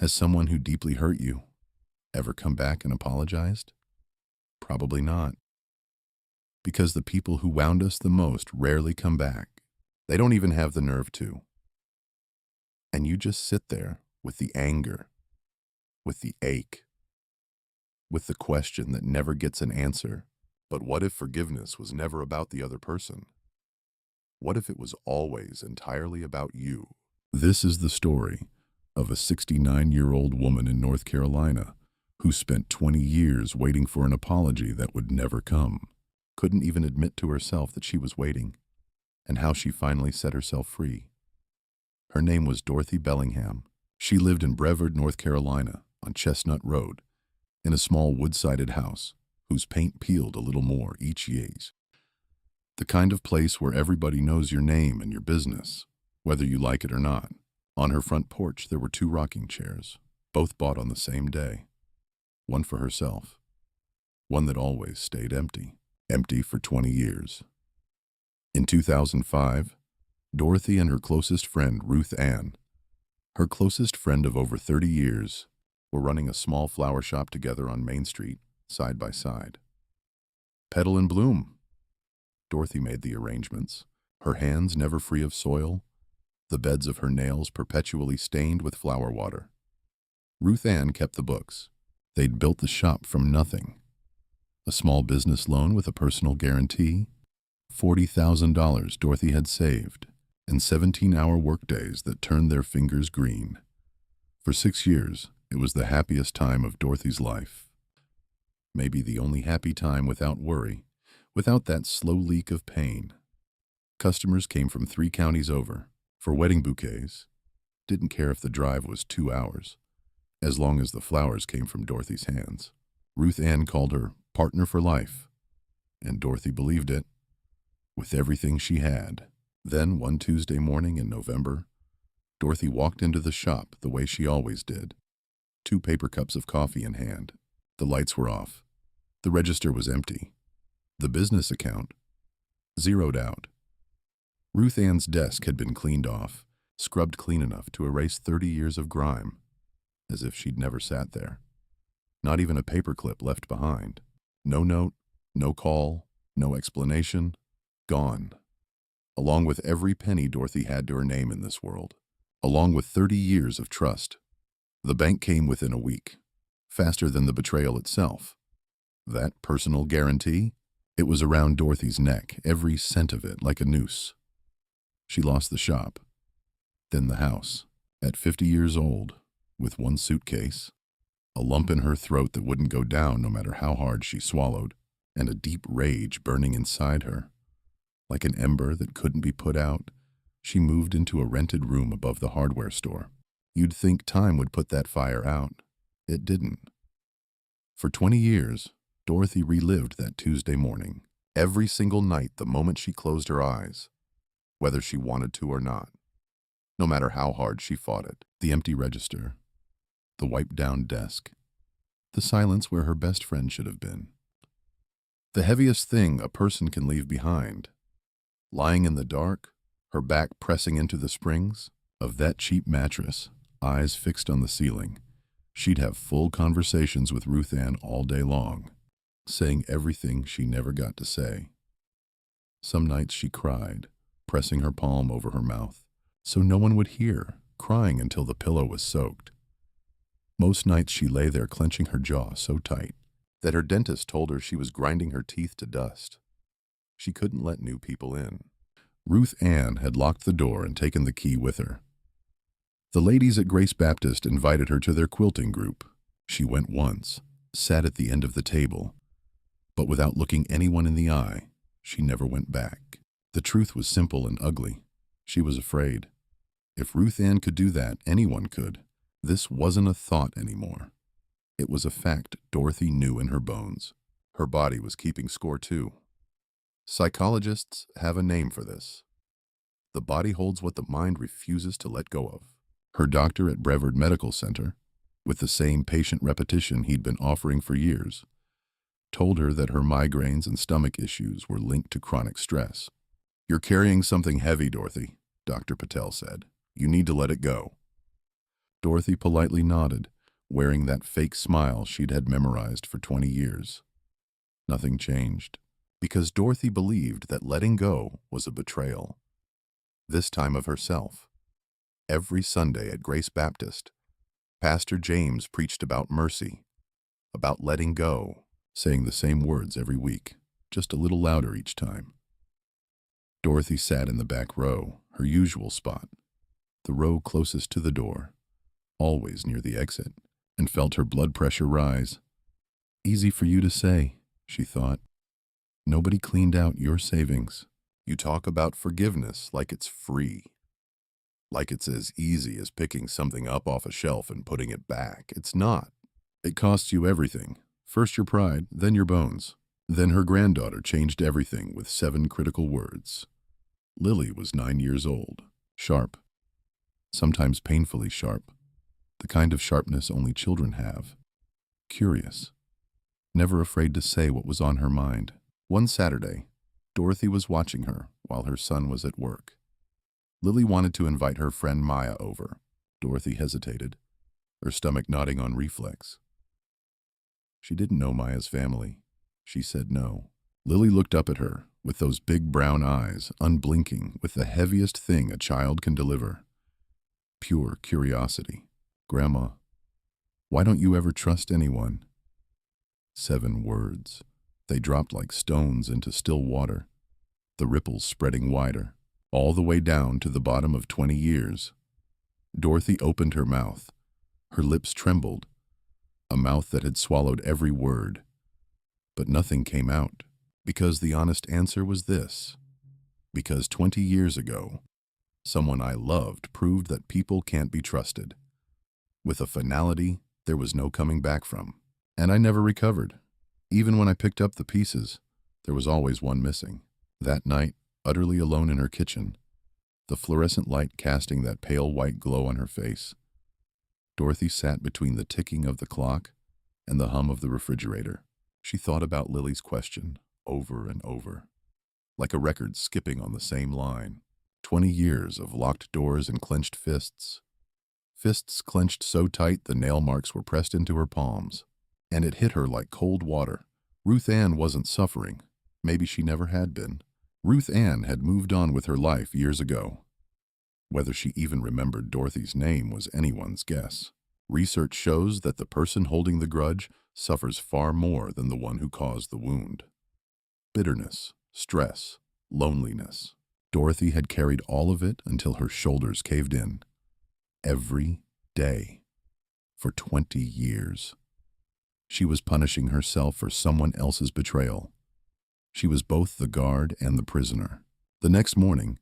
Has someone who deeply hurt you ever come back and apologized? Probably not, because the people who wound us the most rarely come back. They don't even have the nerve to. And you just sit there with the anger, with the ache, with the question that never gets an answer. But what if forgiveness was never about the other person? What if it was always entirely about you? This is the story of a 69-year-old woman in North Carolina who spent 20 years waiting for an apology that would never come, couldn't even admit to herself that she was waiting, and how she finally set herself free. Her name was Dorothy Bellingham. She lived in Brevard, North Carolina, on Chestnut Road, in a small wood-sided house whose paint peeled a little more each year. The kind of place where everybody knows your name and your business, whether you like it or not. On her front porch there were 2 rocking chairs, both bought on the same day. One for herself, one that always stayed empty for 20 years. In 2005, Dorothy and her closest friend, Ruth Ann, her closest friend of over 30 years, were running a small flower shop together on Main Street, side by side. Petal and bloom. Dorothy made the arrangements, her hands never free of soil, the beds of her nails perpetually stained with flower water. Ruth Ann kept the books. They'd built the shop from nothing. A small business loan with a personal guarantee, $40,000 Dorothy had saved, and 17-hour workdays that turned their fingers green. For 6 years, it was the happiest time of Dorothy's life. Maybe the only happy time without worry, without that slow leak of pain. Customers came from 3 counties over for wedding bouquets. Didn't care if the drive was 2 hours, as long as the flowers came from Dorothy's hands. Ruth Ann called her partner for life, and Dorothy believed it with everything she had. Then, one Tuesday morning in November, Dorothy walked into the shop the way she always did, 2 paper cups of coffee in hand. The lights were off. The register was empty. The business account zeroed out. Ruth Ann's desk had been cleaned off, scrubbed clean enough to erase 30 years of grime, as if she'd never sat there. Not even a paperclip left behind. No note, no call, no explanation. Gone. Along with every penny Dorothy had to her name in this world. Along with 30 years of trust. The bank came within a week, faster than the betrayal itself. That personal guarantee? It was around Dorothy's neck, every cent of it like a noose. She lost the shop, then the house. At 50 years old, with 1 suitcase, a lump in her throat that wouldn't go down no matter how hard she swallowed, and a deep rage burning inside her. Like an ember that couldn't be put out, she moved into a rented room above the hardware store. You'd think time would put that fire out. It didn't. For 20 years, Dorothy relived that Tuesday morning, every single night the moment she closed her eyes, whether she wanted to or not, no matter how hard she fought it. The empty register, the wiped-down desk, the silence where her best friend should have been. The heaviest thing a person can leave behind, lying in the dark, her back pressing into the springs of that cheap mattress, eyes fixed on the ceiling. She'd have full conversations with Ruth Ann all day long, saying everything she never got to say. Some nights she cried, pressing her palm over her mouth, so no one would hear, crying until the pillow was soaked. Most nights she lay there clenching her jaw so tight that her dentist told her she was grinding her teeth to dust. She couldn't let new people in. Ruth Ann had locked the door and taken the key with her. The ladies at Grace Baptist invited her to their quilting group. She went once, sat at the end of the table, but without looking anyone in the eye, she never went back. The truth was simple and ugly. She was afraid. If Ruth Ann could do that, anyone could. This wasn't a thought anymore. It was a fact Dorothy knew in her bones. Her body was keeping score too. Psychologists have a name for this. The body holds what the mind refuses to let go of. Her doctor at Brevard Medical Center, with the same patient repetition he'd been offering for years, told her that her migraines and stomach issues were linked to chronic stress. "You're carrying something heavy, Dorothy," Dr. Patel said. "You need to let it go." Dorothy politely nodded, wearing that fake smile she'd had memorized for 20 years. Nothing changed, because Dorothy believed that letting go was a betrayal. This time of herself. Every Sunday at Grace Baptist, Pastor James preached about mercy, about letting go, saying the same words every week, just a little louder each time. Dorothy sat in the back row, her usual spot, the row closest to the door, always near the exit, and felt her blood pressure rise. Easy for you to say, she thought. Nobody cleaned out your savings. You talk about forgiveness like it's free. Like it's as easy as picking something up off a shelf and putting it back. It's not. It costs you everything. First your pride, then your bones. Then her granddaughter changed everything with 7 critical words. Lily was 9 years old, sharp, sometimes painfully sharp, the kind of sharpness only children have. Curious, never afraid to say what was on her mind. One Saturday, Dorothy was watching her while her son was at work. Lily wanted to invite her friend Maya over. Dorothy hesitated, her stomach nodding on reflex. She didn't know Maya's family. She said no. Lily looked up at her with those big brown eyes, unblinking, with the heaviest thing a child can deliver. Pure curiosity. Grandma, why don't you ever trust anyone? 7 words. They dropped like stones into still water, the ripples spreading wider, all the way down to the bottom of 20 years. Dorothy opened her mouth. Her lips trembled, a mouth that had swallowed every word. But nothing came out, because the honest answer was this. Because 20 years ago, someone I loved proved that people can't be trusted. With a finality there was no coming back from. And I never recovered. Even when I picked up the pieces, there was always one missing. That night, utterly alone in her kitchen, the fluorescent light casting that pale white glow on her face, Dorothy sat between the ticking of the clock and the hum of the refrigerator. She thought about Lily's question over and over, like a record skipping on the same line. 20 years of locked doors and clenched fists. Fists clenched so tight the nail marks were pressed into her palms. And it hit her like cold water. Ruth Ann wasn't suffering. Maybe she never had been. Ruth Ann had moved on with her life years ago. Whether she even remembered Dorothy's name was anyone's guess. Research shows that the person holding the grudge suffers far more than the one who caused the wound. Bitterness, stress, loneliness. Dorothy had carried all of it until her shoulders caved in. Every day. For 20 years. She was punishing herself for someone else's betrayal. She was both the guard and the prisoner. The next morning,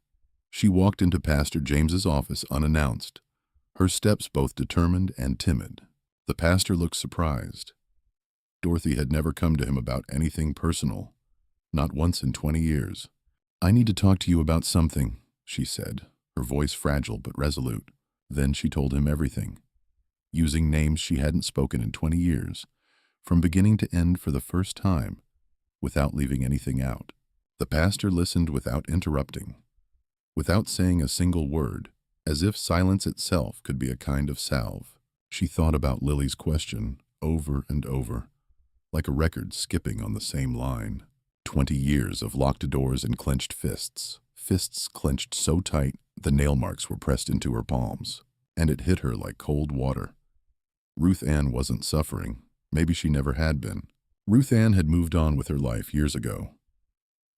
she walked into Pastor James's office unannounced, her steps both determined and timid. The pastor looked surprised. Dorothy had never come to him about anything personal, not once in 20 years. "I need to talk to you about something," she said, her voice fragile but resolute. Then she told him everything, using names she hadn't spoken in 20 years. From beginning to end for the first time, without leaving anything out. The pastor listened without interrupting, without saying a single word, as if silence itself could be a kind of salve. She thought about Lily's question over and over, like a record skipping on the same line. 20 years of locked doors and clenched fists. Fists clenched so tight the nail marks were pressed into her palms, and it hit her like cold water. Ruth Ann wasn't suffering. Maybe she never had been. Ruth Ann had moved on with her life years ago.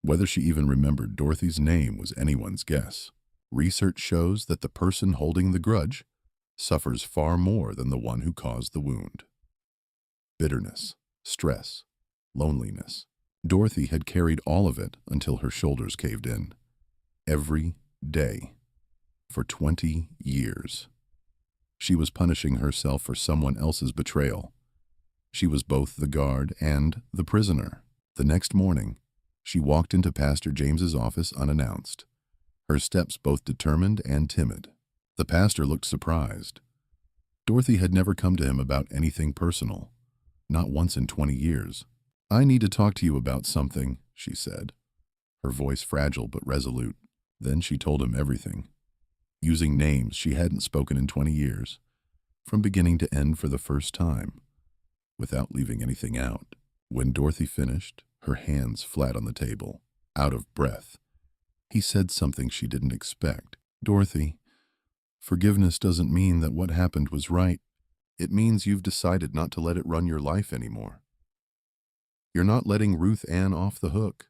Whether she even remembered Dorothy's name was anyone's guess. Research shows that the person holding the grudge suffers far more than the one who caused the wound. Bitterness, stress, loneliness. Dorothy had carried all of it until her shoulders caved in. Every day. For 20 years. She was punishing herself for someone else's betrayal. She was both the guard and the prisoner. The next morning, she walked into Pastor James's office unannounced, her steps both determined and timid. The pastor looked surprised. Dorothy had never come to him about anything personal, not once in 20 years. "I need to talk to you about something," she said, her voice fragile but resolute. Then she told him everything, using names she hadn't spoken in 20 years. from beginning to end for the first time, without leaving anything out. When Dorothy finished, her hands flat on the table, out of breath, he said something she didn't expect. "Dorothy, forgiveness doesn't mean that what happened was right. It means you've decided not to let it run your life anymore. You're not letting Ruth Ann off the hook.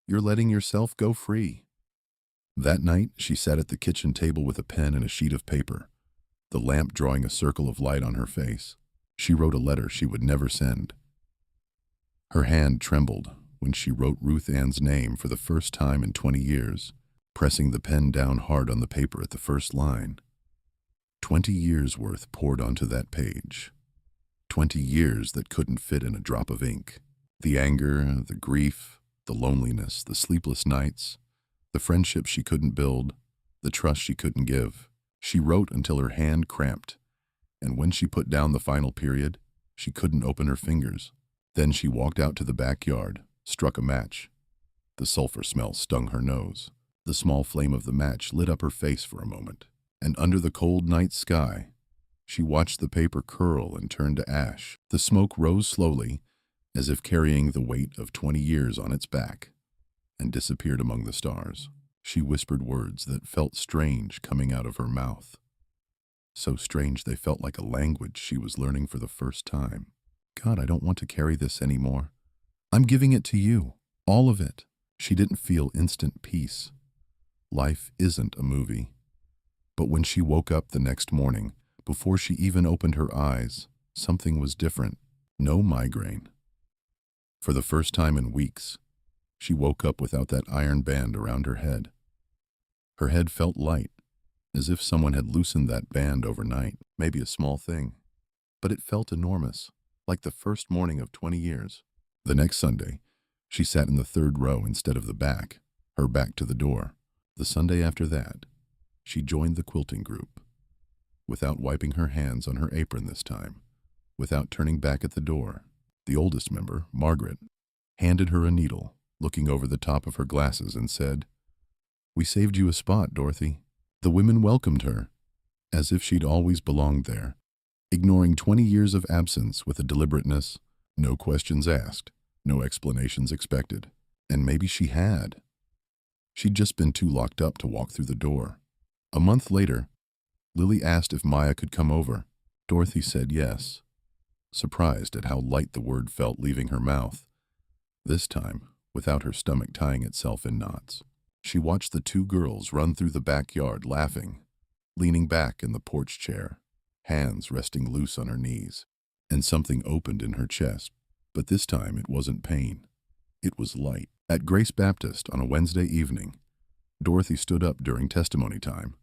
You're letting yourself go free." That night, she sat at the kitchen table with a pen and a sheet of paper, the lamp drawing a circle of light on her face. She wrote a letter she would never send. Her hand trembled when she wrote Ruth Ann's name for the first time in 20 years, pressing the pen down hard on the paper at the first line. 20 years' worth poured onto that page. 20 years that couldn't fit in a drop of ink. The anger, the grief, the loneliness, the sleepless nights, the friendships she couldn't build, the trust she couldn't give. She wrote until her hand cramped, and when she put down the final period, she couldn't open her fingers. Then she walked out to the backyard, struck a match. The sulfur smell stung her nose. The small flame of the match lit up her face for a moment, and under the cold night sky, she watched the paper curl and turn to ash. The smoke rose slowly, as if carrying the weight of 20 years on its back, and disappeared among the stars. She whispered words that felt strange coming out of her mouth. So strange they felt like a language she was learning for the first time. "God, I don't want to carry this anymore. I'm giving it to you, all of it." She didn't feel instant peace. Life isn't a movie. But when she woke up the next morning, before she even opened her eyes, something was different. No migraine. For the first time in weeks, she woke up without that iron band around her head. Her head felt light, as if someone had loosened that band overnight. Maybe a small thing, but it felt enormous, like the first morning of 20 years. The next Sunday, she sat in the third row instead of the back, her back to the door. The Sunday after that, she joined the quilting group, without wiping her hands on her apron this time, without turning back at the door. The oldest member, Margaret, handed her a needle, looking over the top of her glasses, and said, "We saved you a spot, Dorothy." The women welcomed her, as if she'd always belonged there, ignoring 20 years of absence with a deliberateness, no questions asked, no explanations expected. And maybe she had. She'd just been too locked up to walk through the door. A month later, Lily asked if Maya could come over. Dorothy said yes, surprised at how light the word felt leaving her mouth, this time without her stomach tying itself in knots. She watched the two girls run through the backyard laughing, leaning back in the porch chair, hands resting loose on her knees, and something opened in her chest. But this time it wasn't pain. It was light. At Grace Baptist on a Wednesday evening, Dorothy stood up during testimony time.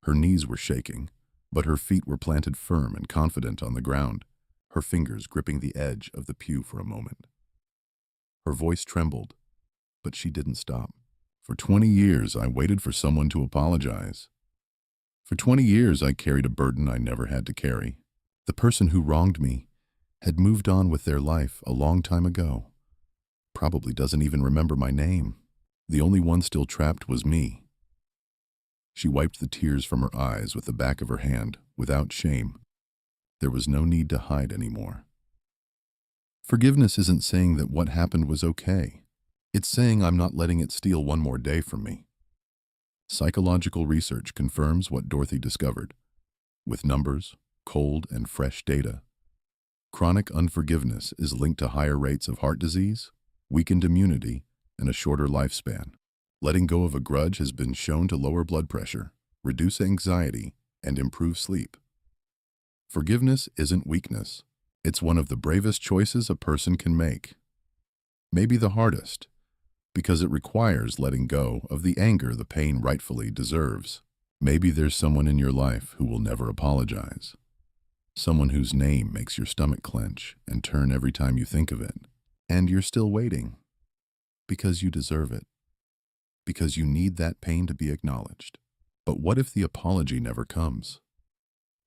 Her knees were shaking, but her feet were planted firm and confident on the ground, her fingers gripping the edge of the pew for a moment. Her voice trembled, but she didn't stop. "For 20 years, I waited for someone to apologize. For 20 years, I carried a burden I never had to carry. The person who wronged me had moved on with their life a long time ago. Probably doesn't even remember my name. The only one still trapped was me." She wiped the tears from her eyes with the back of her hand, without shame. There was no need to hide anymore. Forgiveness isn't saying that what happened was okay. It's saying I'm not letting it steal one more day from me. Psychological research confirms what Dorothy discovered. With numbers, cold and fresh data, chronic unforgiveness is linked to higher rates of heart disease, weakened immunity, and a shorter lifespan. Letting go of a grudge has been shown to lower blood pressure, reduce anxiety, and improve sleep. Forgiveness isn't weakness. It's one of the bravest choices a person can make. Maybe the hardest, because it requires letting go of the anger the pain rightfully deserves. Maybe there's someone in your life who will never apologize. Someone whose name makes your stomach clench and turn every time you think of it. And you're still waiting. Because you deserve it. Because you need that pain to be acknowledged. But what if the apology never comes?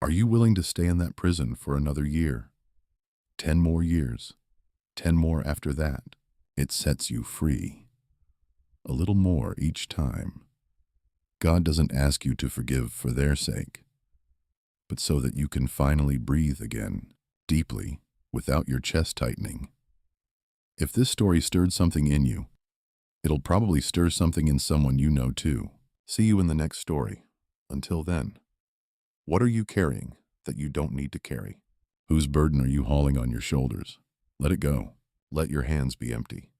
Are you willing to stay in that prison for another year? 10 more years? 10 more after that? It sets you free. A little more each time. God doesn't ask you to forgive for their sake. but so that you can finally breathe again, deeply, without your chest tightening. If this story stirred something in you, it'll probably stir something in someone you know too. See you in the next story. Until then, what are you carrying that you don't need to carry? Whose burden are you hauling on your shoulders? Let it go. Let your hands be empty.